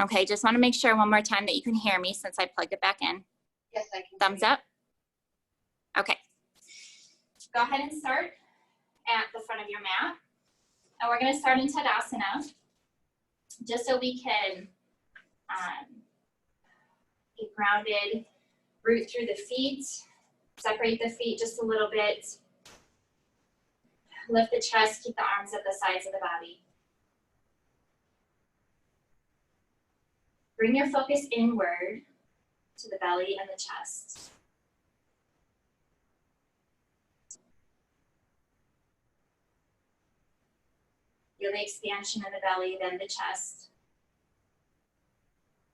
Okay, just want to make sure one more time that you can hear me since I plugged it back in. Yes, I can. Thumbs up? Okay. Go ahead and start at the front of your mat. And we're going to start in Tadasana, just so we can get grounded, root through the feet, separate the feet just a little bit, lift the chest, keep the arms at the sides of the body. Bring your focus inward to the belly and the chest. Feel the expansion in the belly, then the chest.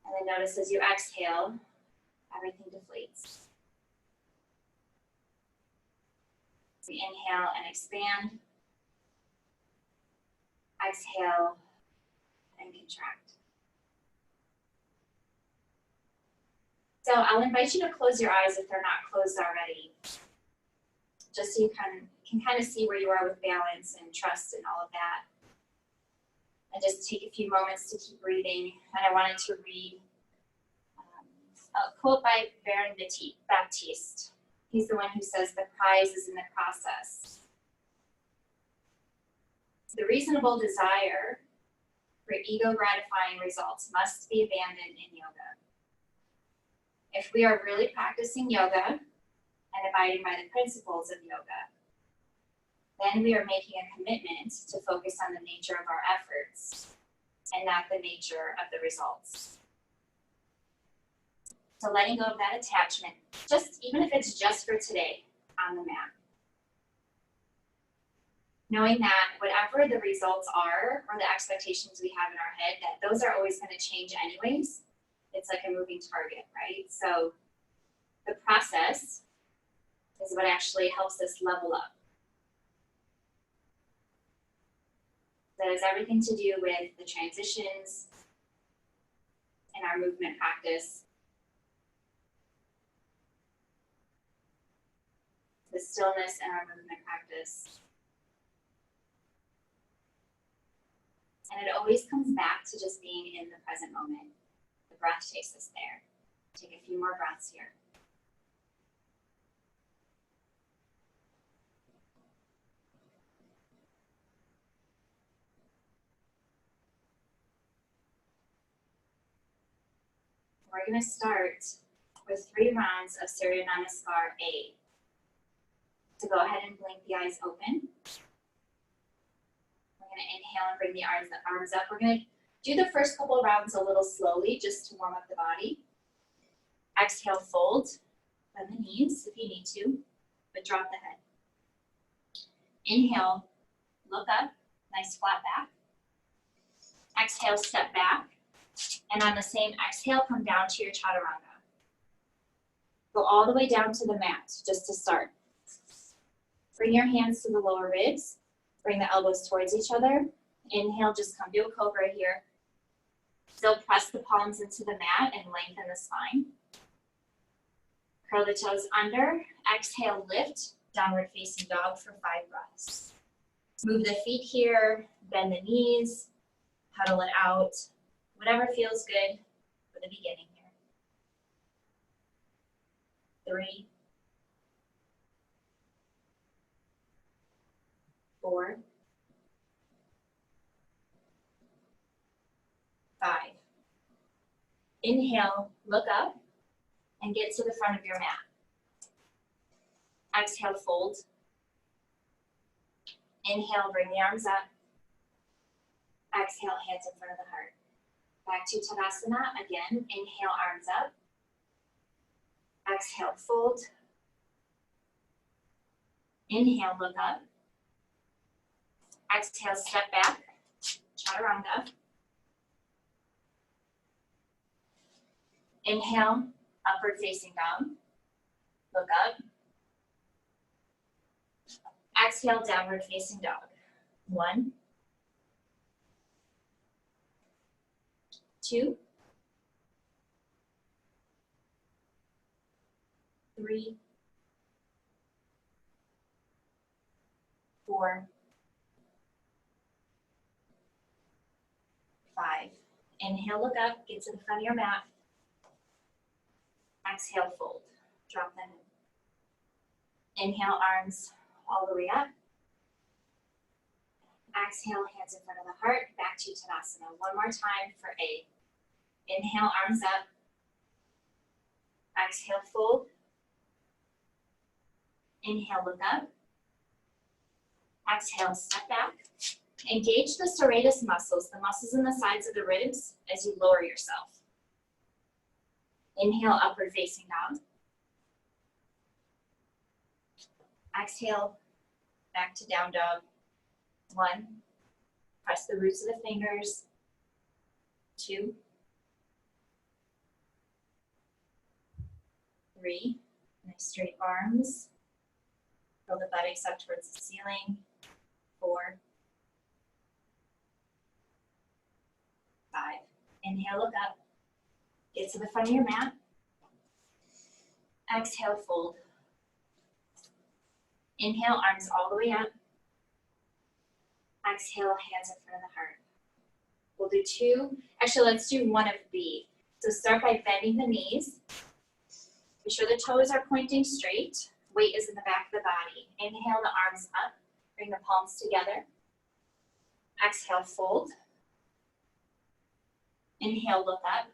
And then notice as you exhale, everything deflates. So inhale and expand. Exhale and contract. So I'll invite you to close your eyes if they're not closed already, just so you can kind of see where you are with balance and trust and all of that. And just take a few moments to keep breathing. And I wanted to read a quote by Baron Baptiste. He's the one who says, "The prize is in the process." The reasonable desire for ego-gratifying results must be abandoned in yoga. If we are really practicing yoga and abiding by the principles of yoga, then we are making a commitment to focus on the nature of our efforts and not the nature of the results. So letting go of that attachment, even if it's just for today on the mat. Knowing that whatever the results are or the expectations we have in our head, that those are always going to change anyways. It's like a moving target, right? So the process is what actually helps us level up. That has everything to do with the transitions in our movement practice, the stillness in our movement practice. And it always comes back to just being in the present moment. The breath takes us there. Take a few more breaths here. We're going to start with 3 rounds of Surya Namaskar A. So go ahead and blink the eyes open. We're going to inhale and bring the arms up. We're going to do the first couple of rounds a little slowly just to warm up the body. Exhale, fold. Bend the knees if you need to, but drop the head. Inhale, look up, nice flat back. Exhale, step back. And on the same exhale, come down to your chaturanga. Go all the way down to the mat, just to start. Bring your hands to the lower ribs. Bring the elbows towards each other. Inhale, just come to a cobra here. Still press the palms into the mat and lengthen the spine. Curl the toes under. Exhale, lift. Downward facing dog for 5 breaths. Move the feet here. Bend the knees. Pedal it out. Whatever feels good for the beginning here. 3, 4, 5. Inhale, look up and get to the front of your mat. Exhale, fold. Inhale, bring the arms up. Exhale, hands in front of the heart. Back to Tadasana. Again, inhale, arms up. Exhale, fold. Inhale, look up. Exhale, step back. Chaturanga. Inhale, upward facing dog. Look up. Exhale, downward facing dog. 1, 2, 3, 4, 5. Inhale, look up, get to the front of your mat. Exhale, fold, drop the head. Inhale, arms all the way up. Exhale, hands in front of the heart, back to Tadasana. One more time for A. Inhale, arms up. Exhale, fold. Inhale, look up. Exhale, step back. Engage the serratus muscles, the muscles in the sides of the ribs as you lower yourself. Inhale, upward facing dog. Exhale, back to down dog. 1, press the roots of the fingers. 2, 3, nice straight arms. Roll the buttocks up towards the ceiling. 4, 5. Inhale, look up. Get to the front of your mat. Exhale, fold. Inhale, arms all the way up. Exhale, hands in front of the heart. We'll do 2. Actually, let's do 1 of B. So start by bending the knees. Be sure the toes are pointing straight. Weight is in the back of the body. Inhale, the arms up. Bring the palms together. Exhale, fold. Inhale, look up.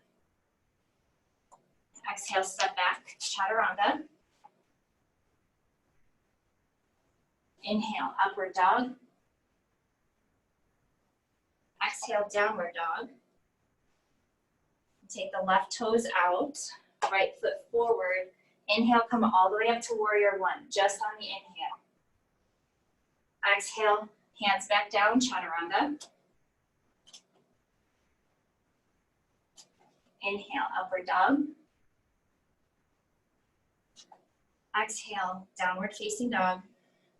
Exhale, step back, chaturanga. Inhale, upward dog. Exhale, downward dog. Take the left toes out, right foot forward. Inhale, come all the way up to warrior 1, just on the inhale. Exhale, hands back down, chaturanga. Inhale, upward dog. Exhale, downward facing dog.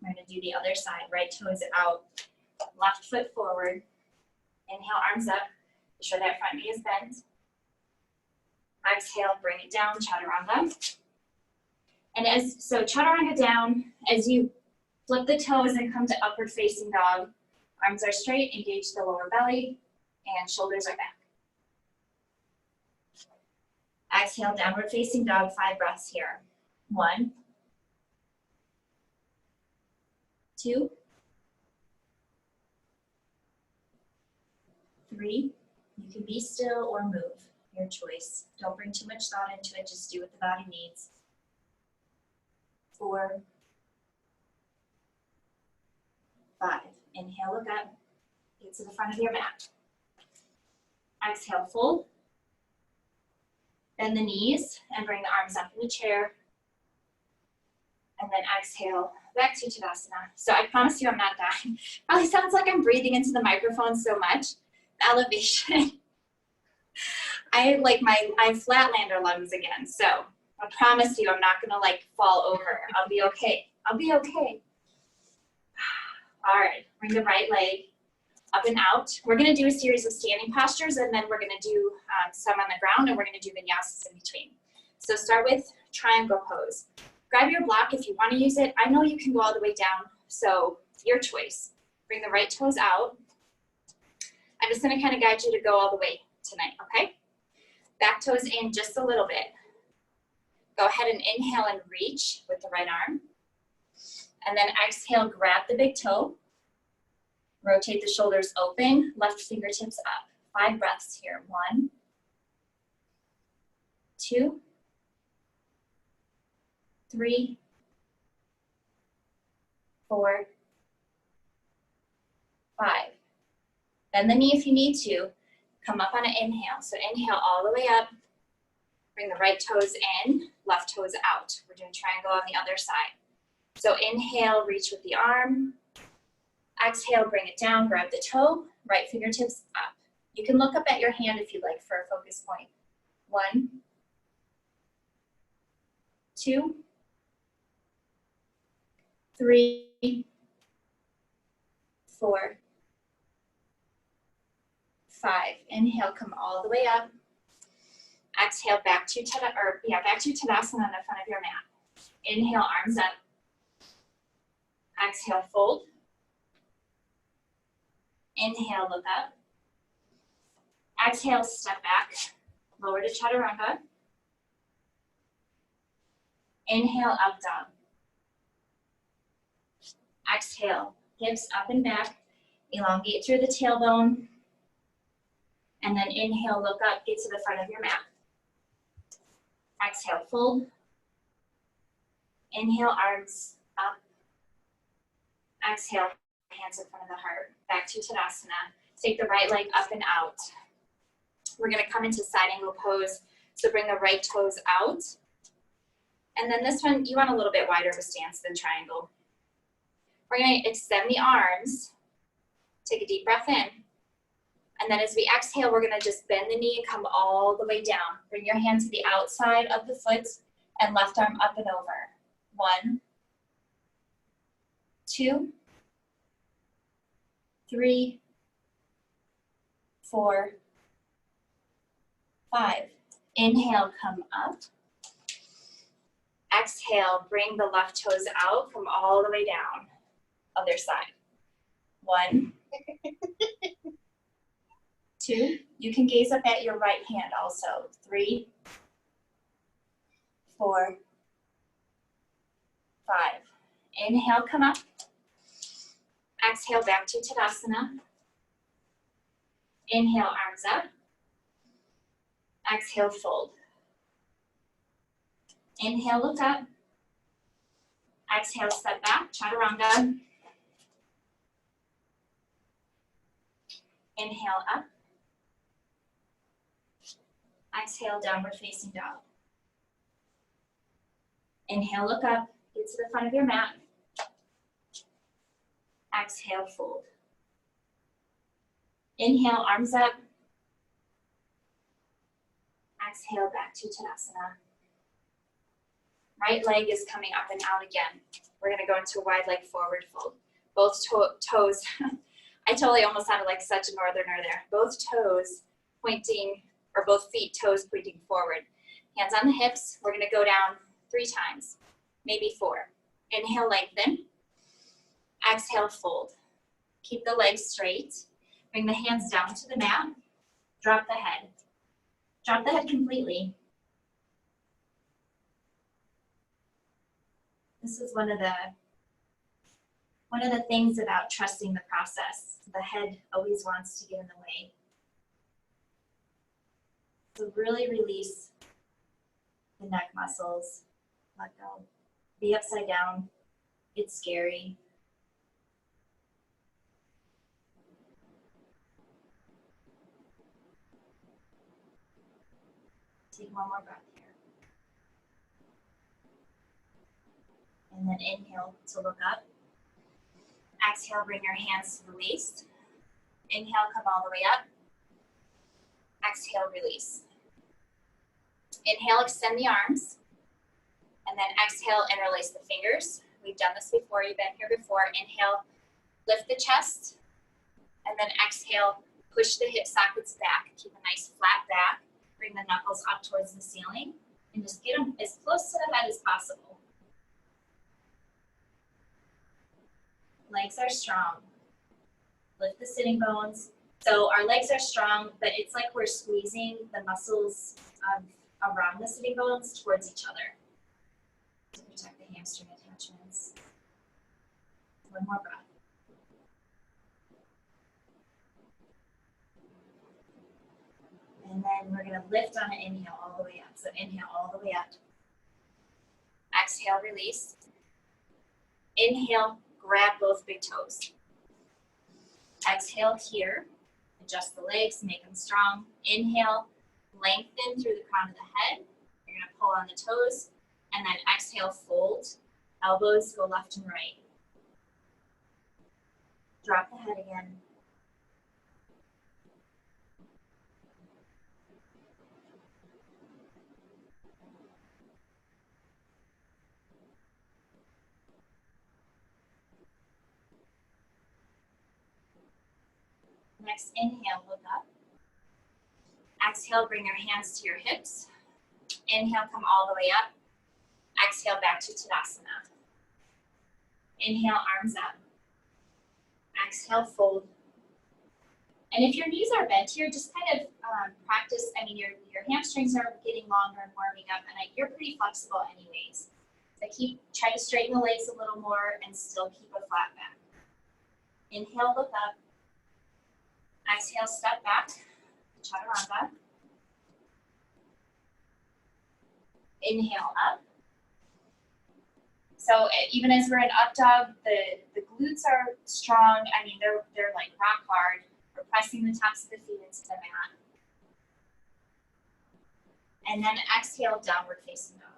We're going to do the other side. Right toes out, left foot forward. Inhale, arms up. Be sure that front knee is bent. Exhale, bring it down, chaturanga. And so chaturanga down, as you flip the toes and come to upward facing dog, arms are straight, engage the lower belly, and shoulders are back. Exhale, downward facing dog, 5 breaths here. 1, 2, 3. You can be still or move, your choice. Don't bring too much thought into it, just do what the body needs. 4, 5. Inhale, look up, get to the front of your mat. Exhale, fold. Bend the knees and bring the arms up in the chair. And then exhale, back to Tadasana. So I promise you I'm not dying. Probably sounds like I'm breathing into the microphone so much. The elevation. I have flatlander lungs again. So I promise you I'm not gonna fall over. I'll be okay. I'll be okay. All right, bring the right leg up and out. We're gonna do a series of standing postures, and then we're gonna do some on the ground, and we're gonna do vinyasas in between. So start with triangle pose. Grab your block if you wanna use it. I know you can go all the way down, so your choice. Bring the right toes out. I'm just gonna kind of guide you to go all the way tonight, okay? Back toes in just a little bit. Go ahead and inhale and reach with the right arm. And then exhale, grab the big toe. Rotate the shoulders open, left fingertips up. 5 breaths here. 1, 2, 3, 4, 5. Bend the knee if you need to. Come up on an inhale. So inhale all the way up. Bring the right toes in, left toes out. We're doing triangle on the other side. So inhale, reach with the arm. Exhale, bring it down, grab the toe, right fingertips up. You can look up at your hand if you'd like for a focus point. 1, 2, 3, 4, 5. Inhale, come all the way up. Exhale, back to Tadasana on the front of your mat. Inhale, arms up. Exhale, fold. Inhale, look up. Exhale, step back, lower to chaturanga. Inhale, up dog. Exhale, hips up and back, elongate through the tailbone. And then inhale, look up, get to the front of your mat. Exhale, fold. Inhale, arms up. Exhale, hands in front of the heart. Back to Tadasana. Take the right leg up and out. We're gonna come into side angle pose. So bring the right toes out. And then this one, you want a little bit wider of a stance than triangle. We're gonna extend the arms. Take a deep breath in. And then as we exhale, we're gonna just bend the knee and come all the way down. Bring your hand to the outside of the foot and left arm up and over. 1, 2, 3, 4, 5. Inhale, come up. Exhale, bring the left toes out, come all the way down. Other side. 1, 2. You can gaze up at your right hand also. 3, 4, 5. Inhale, come up. Exhale, back to Tadasana. Inhale, arms up. Exhale, fold. Inhale, look up. Exhale, step back, chaturanga. Inhale, up. Exhale, downward facing dog. Inhale, look up, get to the front of your mat. Exhale, fold. Inhale, arms up. Exhale, back to Tadasana. Right leg is coming up and out again. We're gonna go into wide leg forward fold. Both toes, I totally almost sounded like such a northerner there. Both toes pointing, or both feet, toes pointing forward. Hands on the hips, we're gonna go down 3 times, maybe 4. Inhale, lengthen. Exhale, fold. Keep the legs straight. Bring the hands down to the mat. Drop the head. Drop the head completely. This is one of the things about trusting the process. The head always wants to get in the way. So really release the neck muscles. Let go. Be upside down. It's scary. Take one more breath here. And then inhale to look up. Exhale, bring your hands to the waist. Inhale, come all the way up. Exhale, release. Inhale, extend the arms. And then exhale, interlace the fingers. We've done this before, you've been here before. Inhale, lift the chest. And then exhale, push the hip sockets back. Keep a nice flat back. Bring the knuckles up towards the ceiling. And just get them as close to the head as possible. Legs are strong. Lift the sitting bones. So our legs are strong, but it's like we're squeezing the muscles around the sitting bones towards each other to protect the hamstring attachments. One more breath. And then we're gonna lift on an inhale all the way up. So inhale all the way up. Exhale, release. Inhale, grab both big toes. Exhale here, adjust the legs, make them strong. Inhale, lengthen through the crown of the head. You're gonna pull on the toes, and then exhale, fold. Elbows go left and right. Drop the head again. Next, inhale, look up. Exhale, bring your hands to your hips. Inhale, come all the way up. Exhale, back to Tadasana. Inhale, arms up. Exhale, fold. And if your knees are bent here, just kind of practice. I mean, your hamstrings are getting longer and warming up, and you're pretty flexible anyways. So try to straighten the legs a little more and still keep a flat back. Inhale, look up. Exhale, step back, chaturanga. Inhale, up. So even as we're in up dog, the glutes are strong. I mean, they're like rock hard. We're pressing the tops of the feet into the mat. And then exhale, downward facing dog.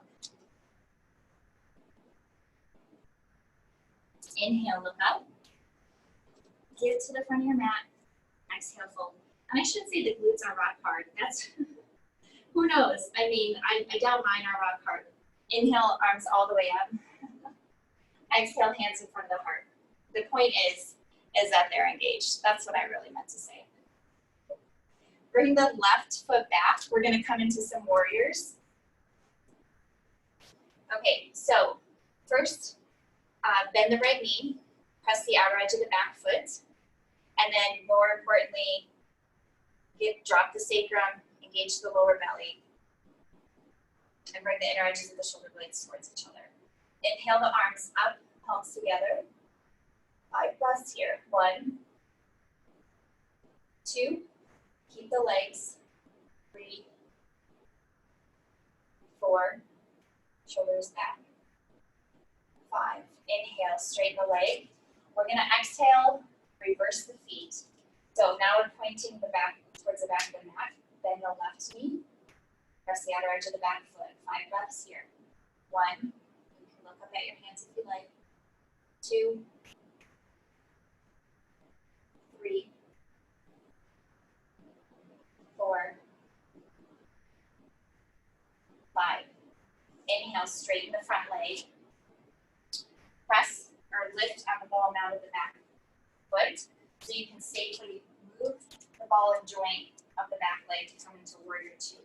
Inhale, look up. Get it to the front of your mat. Exhale, fold. And I should say the glutes are rock hard. That's, who knows? I mean, I doubt mine are rock hard. Inhale, arms all the way up. Exhale, hands in front of the heart. The point is that they're engaged. That's what I really meant to say. Bring the left foot back. We're gonna come into some warriors. Okay, so first, bend the right knee, press the outer edge of the back foot, and then more importantly, drop the sacrum, engage the lower belly, and bring the inner edges of the shoulder blades towards each other. Inhale the arms up, palms together. 5 breaths here. 1, 2, keep the legs. 3, 4, shoulders back. 5, inhale, straighten the leg. We're gonna exhale, reverse the feet. So now we're pointing the back towards the back of the mat. Bend the left knee. Press the outer edge of the back foot. 5 breaths here. 1, you can look up at your hands if you like. 2, 3, 4, 5. Inhale, straighten the front leg. Press or lift on the ball mound of the back foot so you can safely move the ball and joint of the back leg to come into warrior 2.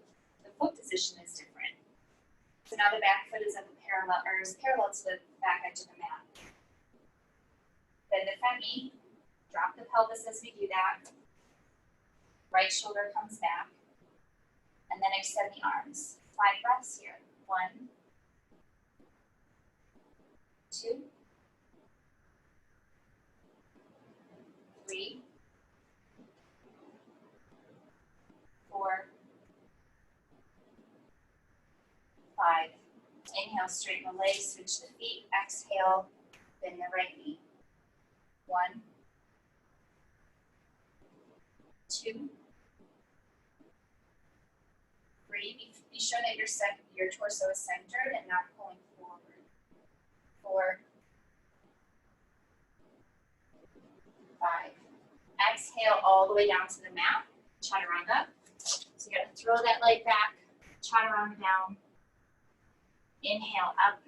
The foot position is different. So now the back foot is parallel to the back edge of the mat. Bend the front knee, drop the pelvis as we do that. Right shoulder comes back. And then extend the arms. 5 breaths here. 1, 2, 3, 4, 5. Inhale, straighten the legs, switch the feet. Exhale, bend the right knee. 1, 2, 3. Be sure that your torso is centered and not pulling forward. 4, 5. Exhale all the way down to the mat, chaturanga. So you're gonna throw that leg back, chaturanga down. Inhale up.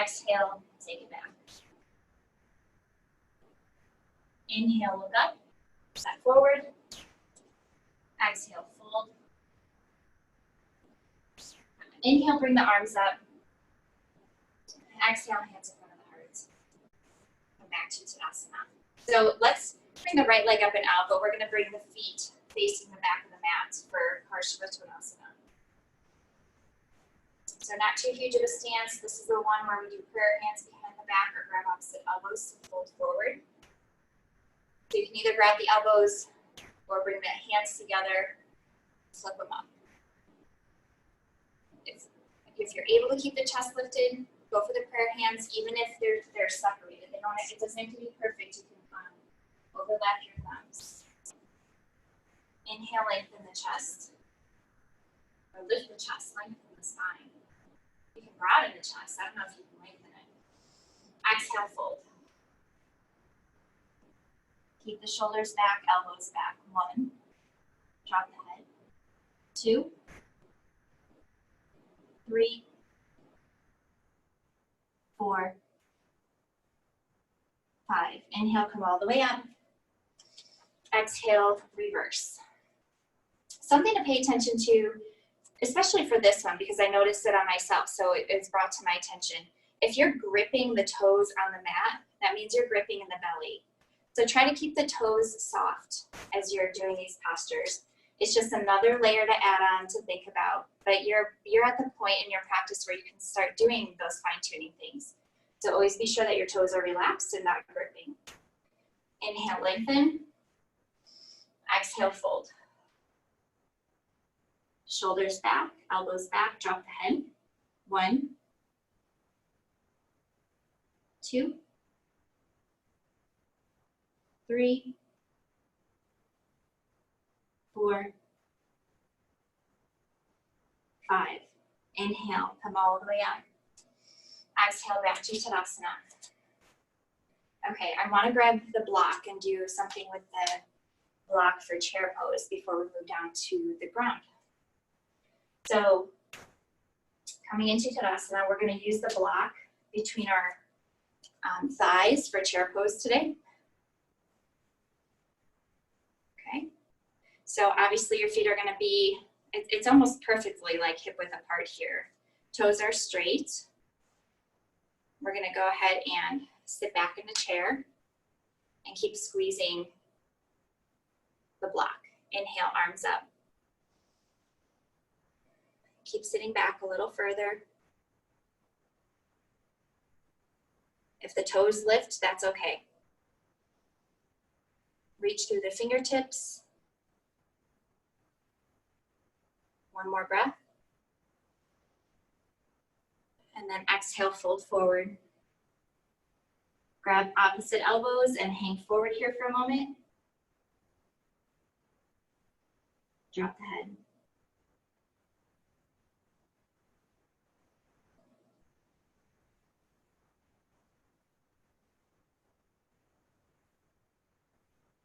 Exhale, take it back. Inhale, look up, step forward. Exhale, fold. Inhale, bring the arms up. Exhale, hands in front of the heart. Come back to Tadasana. So let's bring the right leg up and out, but we're going to bring the feet facing the back of the mat for Parsvanattanasana. So not too huge of a stance. This is the one where we do prayer hands behind the back or grab opposite elbows to fold forward. So you can either grab the elbows or bring the hands together, flip them up. If you're able to keep the chest lifted, go for the prayer hands, even if they're separated. It doesn't have to be perfect. You can overlap your thumbs. Inhale, lengthen the chest. Or lift the chest, lengthen the spine. You can broaden the chest. I don't know if you can lengthen it. Exhale, fold. Keep the shoulders back, elbows back. 1, drop the head. 2, 3, 4, 5. Inhale, come all the way up. Exhale, reverse. Something to pay attention to, especially for this one, because I noticed it on myself, so it's brought to my attention. If you're gripping the toes on the mat, that means you're gripping in the belly. So try to keep the toes soft as you're doing these postures. It's just another layer to add on to think about, but you're at the point in your practice where you can start doing those fine-tuning things. So always be sure that your toes are relaxed and not gripping. Inhale, lengthen. Exhale, fold. Shoulders back, elbows back, drop the head. 1, 2, 3, 4, 5. Inhale, come all the way up. Exhale, back to Tadasana. Okay, I want to grab the block and do something with the block for chair pose before we move down to the ground. So coming into Tadasana, we're going to use the block between our thighs for chair pose today. Okay, so obviously your feet are going to be, it's almost perfectly like hip width apart here. Toes are straight. We're going to go ahead and sit back in the chair and keep squeezing the block. Inhale, arms up. Keep sitting back a little further. If the toes lift, that's okay. Reach through the fingertips. One more breath. And then exhale, fold forward. Grab opposite elbows and hang forward here for a moment. Drop the head.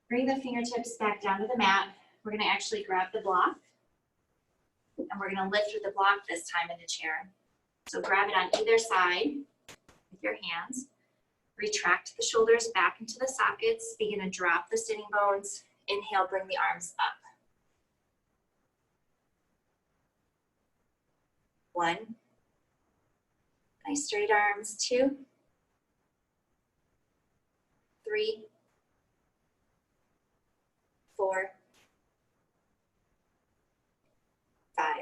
Bring the fingertips back down to the mat. We're going to actually grab the block and we're going to lift with the block this time in the chair. So grab it on either side with your hands. Retract the shoulders back into the sockets. Begin to drop the sitting bones. Inhale, bring the arms up. 1. Nice straight arms. 2. 3. 4. 5.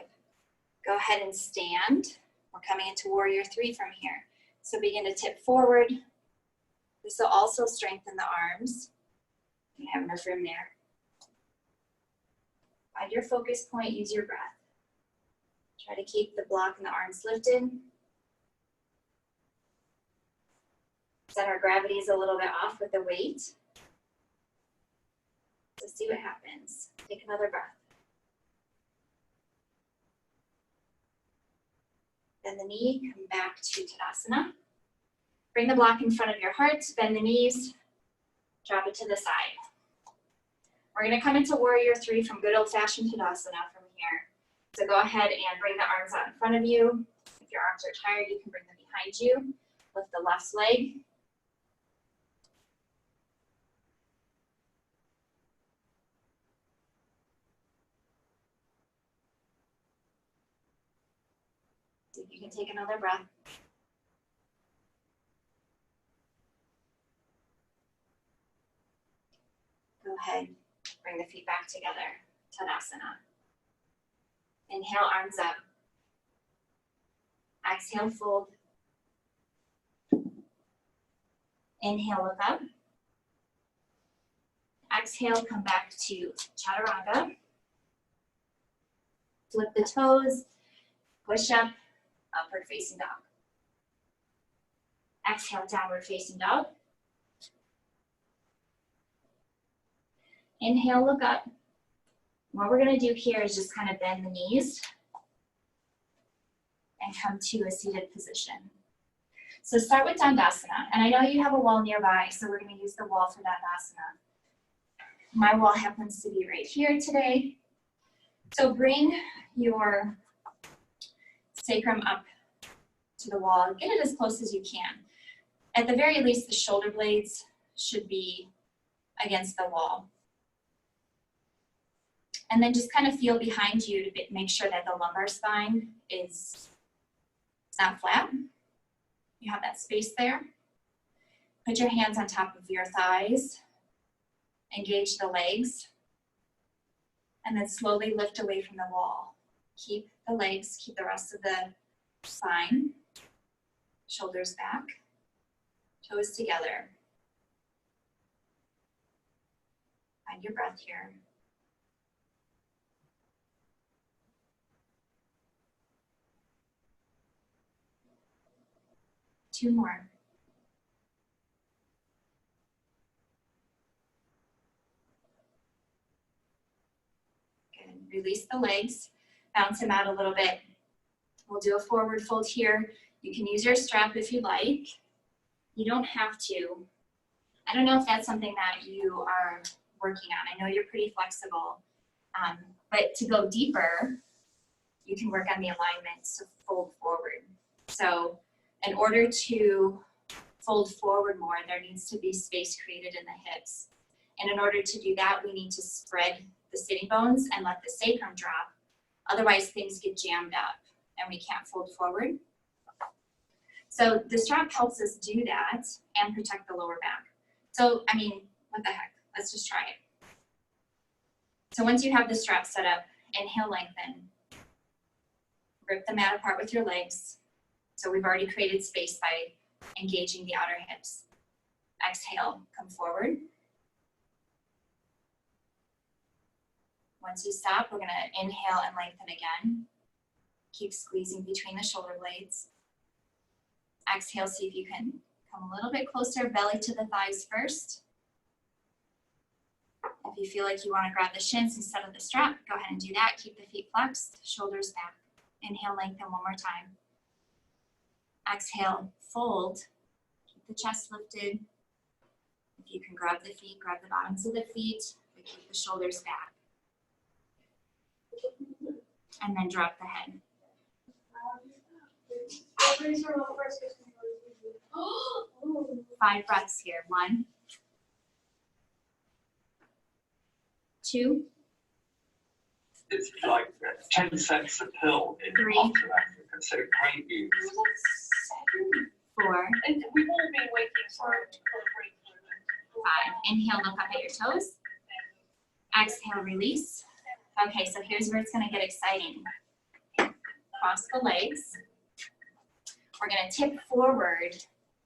Go ahead and stand. We're coming into Warrior 3 from here. So begin to tip forward. This will also strengthen the arms. You have enough room there. Find your focus point, use your breath. Try to keep the block and the arms lifted. Center of gravity is a little bit off with the weight. So see what happens. Take another breath. Bend the knee, come back to Tadasana. Bring the block in front of your heart, bend the knees, drop it to the side. We're gonna come into Warrior 3 from good old-fashioned Tadasana from here. So go ahead and bring the arms out in front of you. If your arms are tired, you can bring them behind you. Lift the left leg. See if you can take another breath. Go ahead, bring the feet back together, Tadasana. Inhale, arms up. Exhale, fold. Inhale, look up. Exhale, come back to Chaturanga. Flip the toes, push up, upward facing dog. Exhale, downward facing dog. Inhale, look up. What we're gonna do here is just kind of bend the knees and come to a seated position. So start with Dandasana, and I know you have a wall nearby, so we're gonna use the wall for Dandasana. My wall happens to be right here today. So bring your sacrum up to the wall, get it as close as you can. At the very least, the shoulder blades should be against the wall. And then just kind of feel behind you to make sure that the lumbar spine is not flat. You have that space there. Put your hands on top of your thighs. Engage the legs. And then slowly lift away from the wall. Keep the legs, keep the rest of the spine. Shoulders back. Toes together. Find your breath here. Two more. Good. Release the legs. Bounce them out a little bit. We'll do a forward fold here. You can use your strap if you like. You don't have to. I don't know if that's something that you are working on. I know you're pretty flexible, but to go deeper, you can work on the alignments to fold forward. So in order to fold forward more, there needs to be space created in the hips. And in order to do that, we need to spread the sitting bones and let the sacrum drop. Otherwise, things get jammed up and we can't fold forward. So the strap helps us do that and protect the lower back. So, I mean, what the heck? Let's just try it. So once you have the strap set up, inhale, lengthen. Rip the mat apart with your legs. So we've already created space by engaging the outer hips. Exhale, come forward. Once you stop, we're gonna inhale and lengthen again. Keep squeezing between the shoulder blades. Exhale, see if you can come a little bit closer, belly to the thighs first. If you feel like you want to grab the shins instead of the strap, go ahead and do that. Keep the feet flexed, shoulders back. Inhale, lengthen one more time. Exhale, fold. Keep the chest lifted. If you can grab the feet, grab the bottoms of the feet, but keep the shoulders back. And then drop the head. 5 breaths here. 1, 2. It's like 10 cents a pill in 3. Africa, so great use. 4. And we won't be waiting for a breakthrough. 5. Inhale, look up at your toes. Exhale, release. Okay, so here's where it's going to get exciting. Cross the legs. We're going to tip forward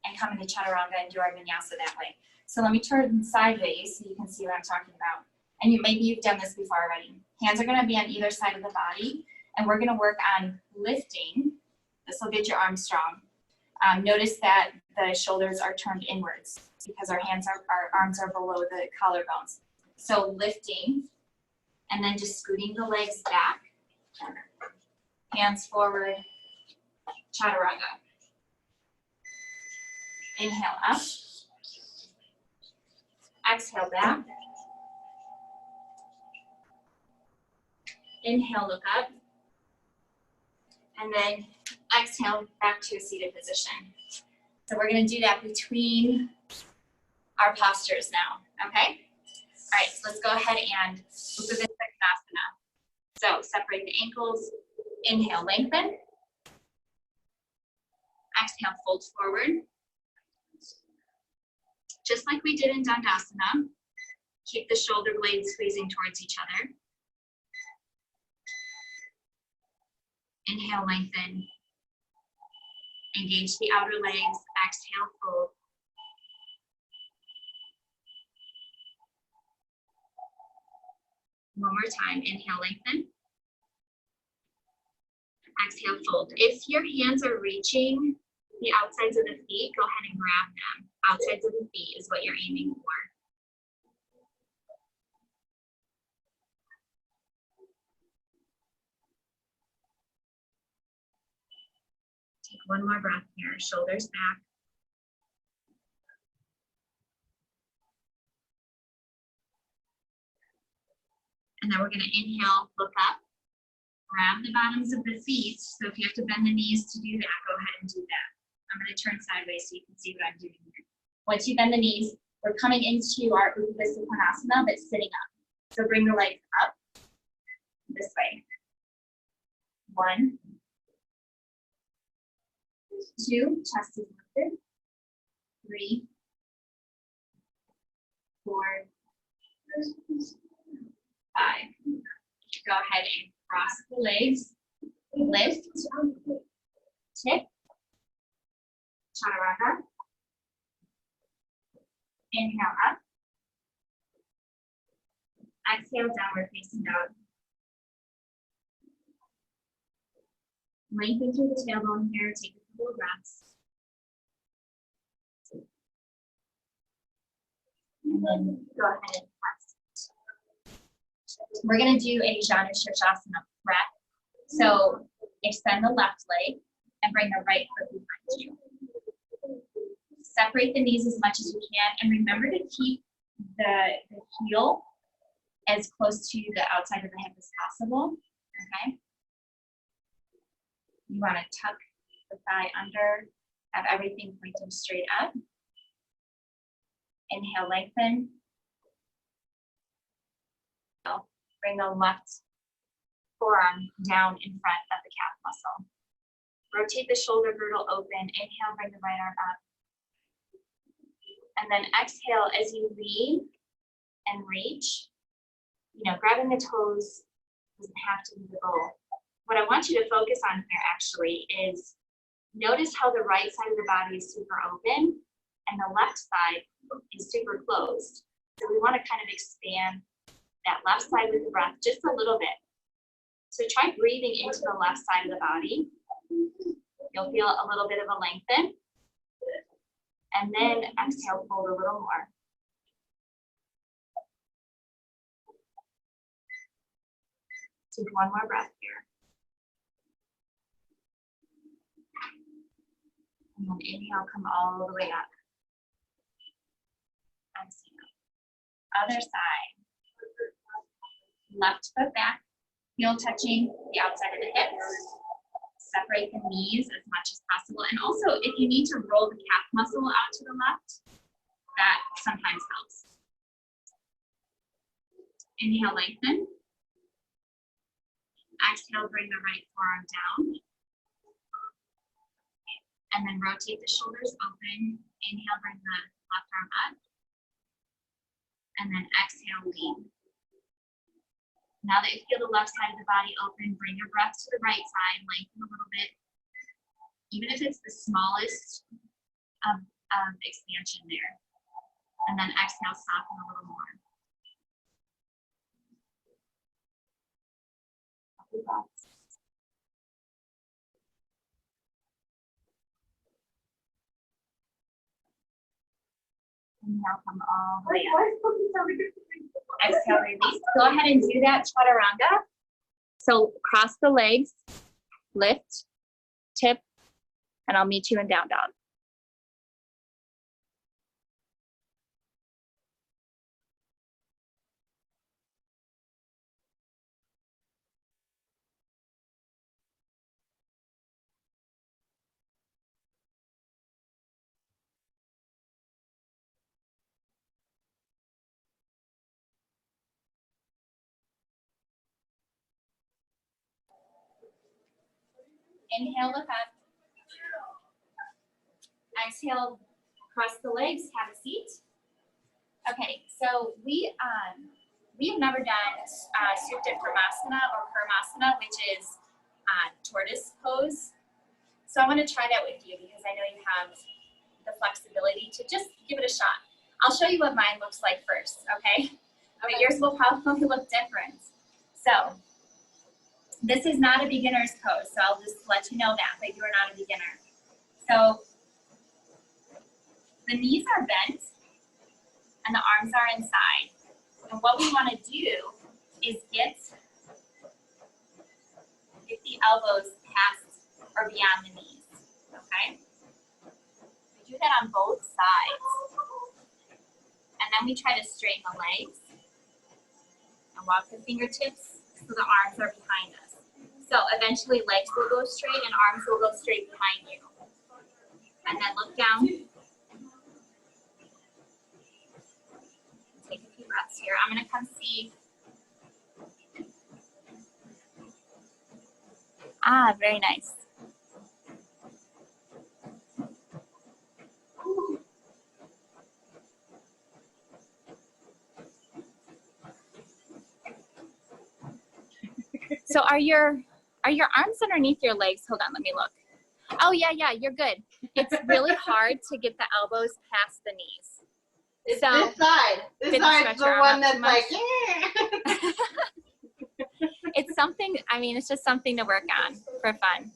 and come into chaturanga and do our vinyasa that way. So let me turn sideways so you can see what I'm talking about. And maybe you've done this before already. Hands are going to be on either side of the body, and we're going to work on lifting. This will get your arms strong. Notice that the shoulders are turned inwards because our arms are below the collarbones. So lifting, and then just scooting the legs back. Hands forward, chaturanga. Inhale up. Exhale back. Inhale, look up. And then exhale back to a seated position. So we're going to do that between our postures now, okay? All right, so let's go ahead and Uttanasana. So separate the ankles. Inhale, lengthen. Exhale, fold forward. Just like we did in Dandasana, keep the shoulder blades squeezing towards each other. Inhale, lengthen. Engage the outer legs. Exhale, fold. One more time. Inhale, lengthen. Exhale, fold. If your hands are reaching the outsides of the feet, go ahead and grab them. Outsides of the feet is what you're aiming for. Take one more breath here, shoulders back. And then we're going to inhale, look up, grab the bottoms of the feet. So if you have to bend the knees to do that, go ahead and do that. I'm going to turn sideways so you can see what I'm doing here. Once you bend the knees, we're coming into our Uttanasana, but sitting up. So bring the legs up this way. 1, 2, chest is lifted. 3, 4, 5. Go ahead and cross the legs, lift, tip, chaturanga. Inhale up. Exhale, downward facing dog. Lengthen through the tailbone here, take a couple of breaths. And then go ahead and press. We're going to do a Janu Shirshasana breath. So extend the left leg and bring the right foot behind you. Separate the knees as much as you can, and remember to keep the heel as close to the outside of the hip as possible, okay? You want to tuck the thigh under, have everything pointing straight up. Inhale, lengthen. Bring the left forearm down in front of the calf muscle. Rotate the shoulder girdle open. Inhale, bring the right arm up. And then exhale as you lean and reach. Grabbing the toes doesn't have to be the goal. What I want you to focus on here actually is notice how the right side of the body is super open and the left side is super closed. So we want to kind of expand that left side with the breath just a little bit. So try breathing into the left side of the body. You'll feel a little bit of a lengthen. And then exhale, fold a little more. Take one more breath here. And then inhale, come all the way up. Exhale. Other side. Left foot back, heel touching the outside of the hips. Separate the knees as much as possible. And also, if you need to roll the calf muscle out to the left, that sometimes helps. Inhale, lengthen. Exhale, bring the right forearm down. And then rotate the shoulders open. Inhale, bring the left arm up. And then exhale, lean. Now that you feel the left side of the body open, bring your breath to the right side, lengthen a little bit. Even if it's the smallest expansion there. And then exhale, soften a little more. Couple breaths. Inhale, come all the way up. Exhale, release. Go ahead and do that chaturanga. So cross the legs, lift, tip, and I'll meet you in down dog. Inhale, look up. Exhale, cross the legs, have a seat. Okay, so we have never done Supta Karmasana or Karmasana, which is tortoise pose. So I want to try that with you because I know you have the flexibility to just give it a shot. I'll show you what mine looks like first, okay? But yours will probably look different. So this is not a beginner's pose, so I'll just let you know that you are not a beginner. So the knees are bent and the arms are inside. And what we want to do is get the elbows past or beyond the knees, okay? We do that on both sides. And then we try to straighten the legs and walk the fingertips so the arms are behind us. So eventually legs will go straight and arms will go straight behind you. And then look down. Take a few breaths here. I'm going to come see. Ah, very nice. So are your arms underneath your legs? Hold on, let me look. Oh yeah, you're good. It's really hard to get the elbows past the knees. It's So, this side. This didn't side's stretch the your arm one out that's too much? like, yeah. It's something, I mean, it's just something to work on for fun.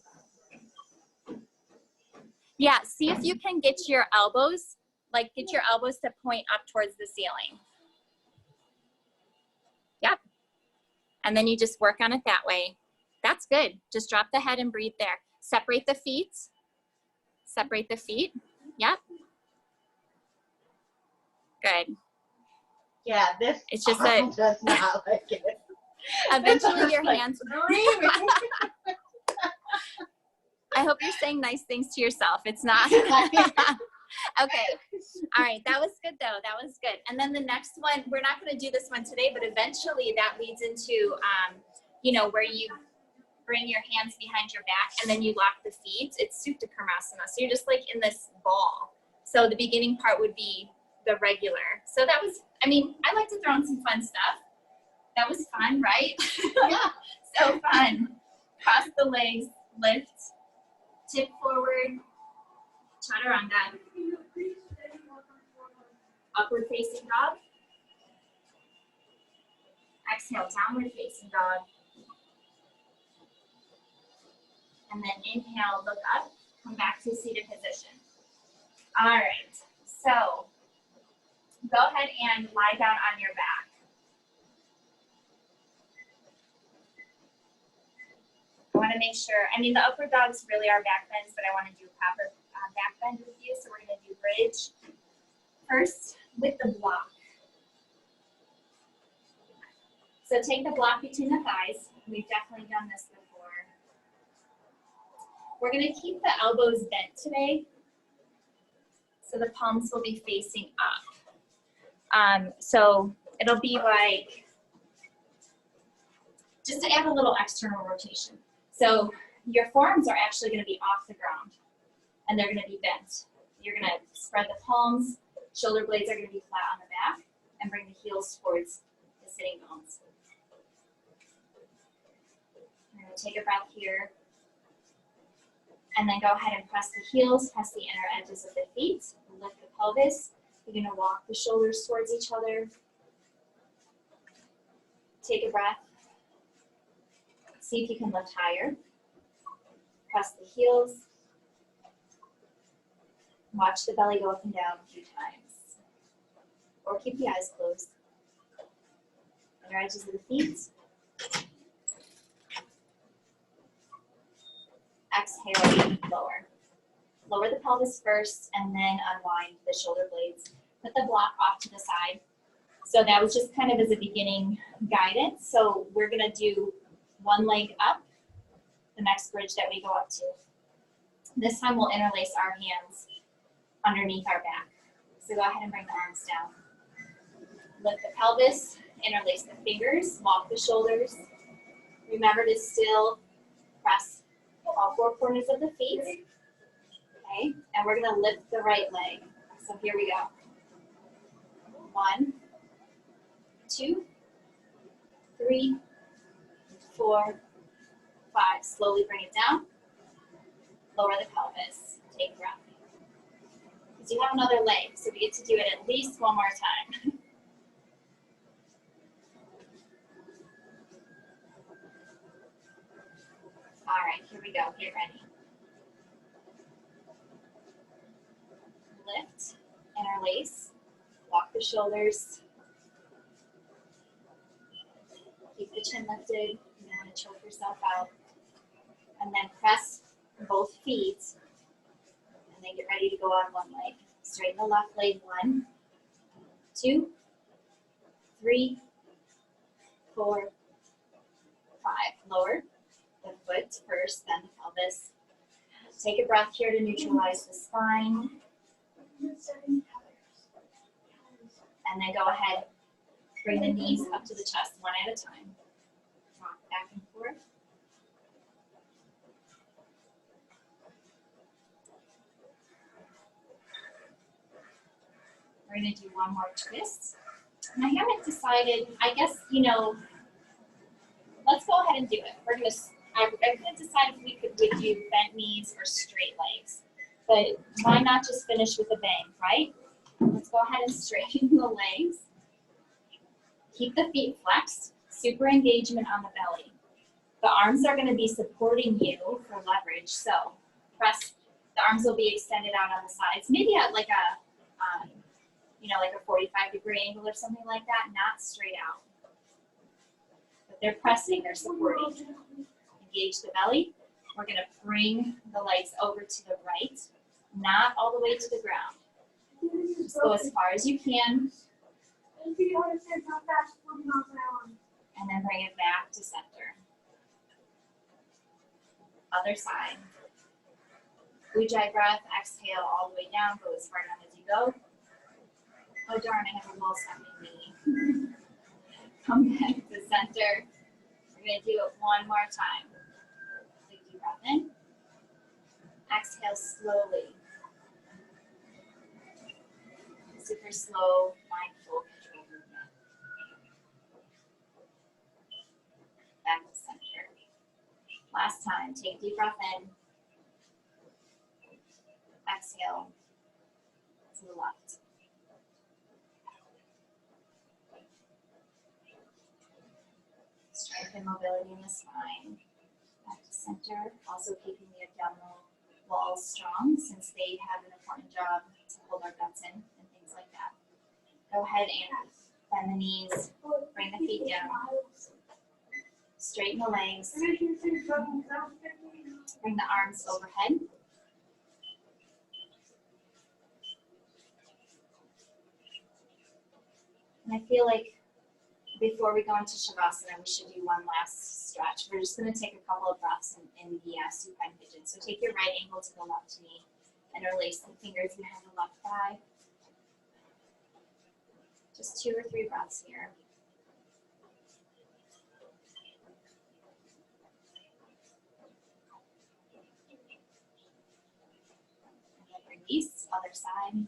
Yeah, see if you can get your elbows, get your elbows to point up towards the ceiling. Yep. And then you just work on it that way. That's good. Just drop the head and breathe there. Separate the feet. Separate the feet. Yep. Good. Yeah, this It's just arm does not like it. Eventually your hands. Screaming. I hope you're saying nice things to yourself. It's not. Okay. All right. That was good though. That was good. And then the next one, we're not going to do this one today, but eventually that leads into, where you bring your hands behind your back and then you lock the feet. It's Supta Karmasana. So you're just like in this ball. So the beginning part would be the regular. So that was, I like to throw in some fun stuff. That was fun, right? Yeah. So fun. Cross the legs, lift, tip forward, chaturanga, upward facing dog. Exhale, downward facing dog. And then inhale, look up, come back to seated position. All right, so go ahead and lie down on your back. I want to make sure, the upward dogs really are back bends, but I want to do proper back bend with you. So we're going to do bridge first with the block. So take the block between the thighs. We've definitely done this before. We're going to keep the elbows bent today. So the palms will be facing up. So it'll be like, just to add a little external rotation. So your forearms are actually going to be off the ground and they're going to be bent. You're going to spread the palms, shoulder blades are going to be flat on the back, and bring the heels towards the sitting bones. I'm going to take a breath here. And then go ahead and press the heels, press the inner edges of the feet, lift the pelvis. You're going to walk the shoulders towards each other. Take a breath. See if you can lift higher. Press the heels. Watch the belly go up and down a few times. Or keep the eyes closed. Inner edges of the feet. Exhale, lower. Lower the pelvis first and then unwind the shoulder blades. Put the block off to the side. So that was just kind of as a beginning guidance. So we're gonna do one leg up, the next bridge that we go up to. This time we'll interlace our hands underneath our back. So go ahead and bring the arms down. Lift the pelvis, interlace the fingers, walk the shoulders. Remember to still press all four corners of the feet. Okay, and we're gonna lift the right leg. So here we go. 1, 2, 3, 4, 5. Slowly bring it down. Lower the pelvis. Take a breath. Because you have another leg, so we get to do it at least one more time. All right, here we go. Get ready. Lift, interlace, walk the shoulders. Keep the chin lifted. You don't want to choke yourself out. And then press both feet. And then get ready to go on one leg. Straighten the left leg. 1, 2, 3, 4, 5. Lower the foot first, then the pelvis. Take a breath here to neutralize the spine. And then go ahead, bring the knees up to the chest one at a time. Rock back and forth. We're going to do one more twist. And I haven't decided, I guess, let's go ahead and do it. I couldn't decide if we could do bent knees or straight legs, but why not just finish with a bang, right? Let's go ahead and straighten the legs. Keep the feet flexed, super engagement on the belly. The arms are gonna be supporting you for leverage, so press, the arms will be extended out on the sides, maybe at like a, like a 45-degree angle or something like that, not straight out. But they're pressing, they're supporting. Engage the belly. We're gonna bring the legs over to the right, not all the way to the ground. Just go as far as you can, and then bring it back to center. Other side. Ujjayi breath, exhale all the way down, go as far down as you go. Oh darn, I have a little stepping knee. Come back to center. We're gonna do it one more time. Take a deep breath in. Exhale slowly. Super slow, mindful control movement. Back to center. Last time, take a deep breath in. Exhale to the left. Strength and mobility in the spine. Back to center. Also keeping the abdominal walls strong since they have an important job to hold our guts in and things like that. Go ahead and bend the knees. Bring the feet down. Straighten the legs. Bring the arms overhead. And I feel like before we go into Shavasana, we should do one last stretch. We're just going to take a couple of breaths in the supine pigeon. So take your right ankle to the left knee and release the fingers behind the left thigh. Just 2 or 3 breaths here. And then release, other side.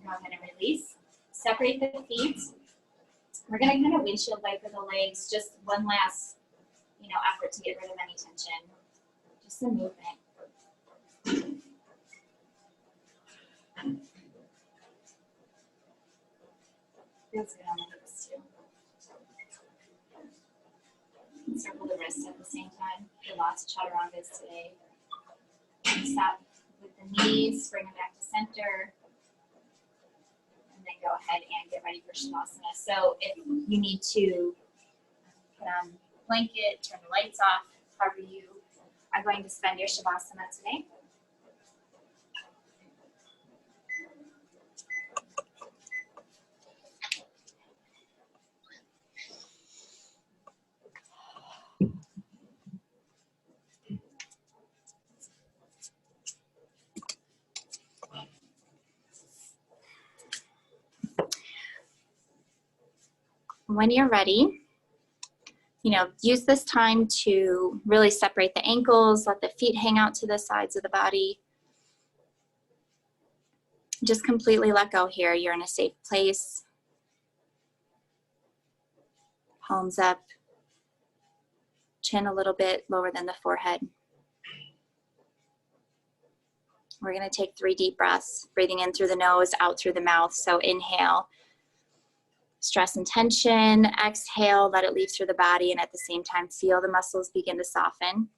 Go ahead and release. Separate the feet. We're going to kind of windshield wiper the legs. Just one last, effort to get rid of any tension. Just a movement. Feels good on the hips too. Circle the wrists at the same time. Did lots of chaturangas today. Stop with the knees. Bring them back to center. And then go ahead and get ready for Shavasana. So if you need to put on a blanket, turn the lights off, however you are going to spend your Shavasana today. When you're ready, use this time to really separate the ankles, let the feet hang out to the sides of the body. Just completely let go here. You're in a safe place. Palms up, chin a little bit lower than the forehead. We're going to take 3 deep breaths, breathing in through the nose, out through the mouth. So inhale. Stress and tension, exhale, let it leave through the body, and at the same time, feel the muscles begin to soften.